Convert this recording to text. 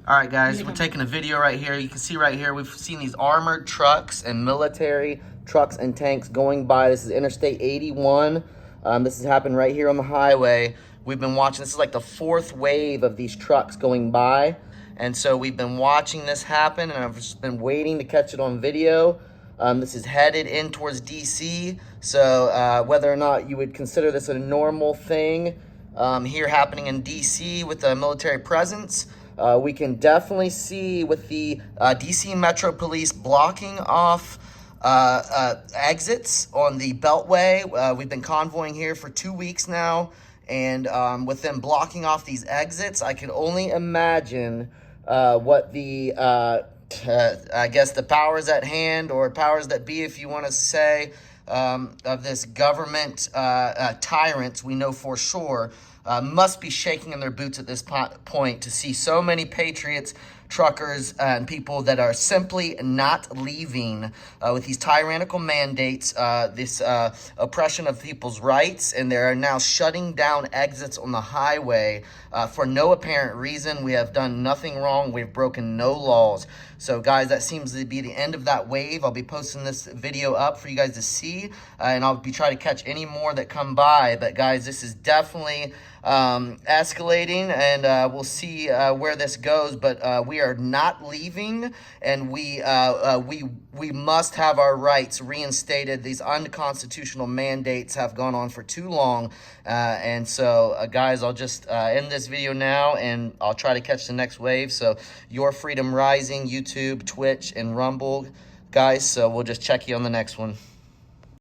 All right, guys, we're taking a video right here. You can see right here, we've seen these armored trucks and military trucks and tanks going by. This is Interstate 81. This has happened right here on the highway. We've been watching, this is like the fourth wave of these trucks going by. And so we've been watching this happen, and I've just been waiting to catch it on video. This is headed in towards DC. So whether or not you would consider this a normal thing here happening in DC with a military presence, we can definitely see with the DC Metro Police blocking off exits on the Beltway. We've been convoying here for 2 weeks now, and with them blocking off these exits, I can only imagine what the, I guess the powers at hand, or powers that be, if you want to say, of this government tyrants, we know for sure, must be shaking in their boots at this point to see so many patriots, truckers, and people that are simply not leaving with these tyrannical mandates, this oppression of people's rights, and they are now shutting down exits on the highway for no apparent reason. We have done nothing wrong. We've broken no laws. So, guys, that seems to be the end of that wave. I'll be posting this video up for you guys to see, and I'll be trying to catch any more that come by. But, guys, this is definitely escalating, and we'll see where this goes. But we are not leaving, and we must have our rights reinstated. These unconstitutional mandates have gone on for too long, and so guys, I'll just end this video now, and I'll try to catch the next wave. So Your Freedom Rising, YouTube, Twitch, and Rumble, guys. So we'll just check you on the next one.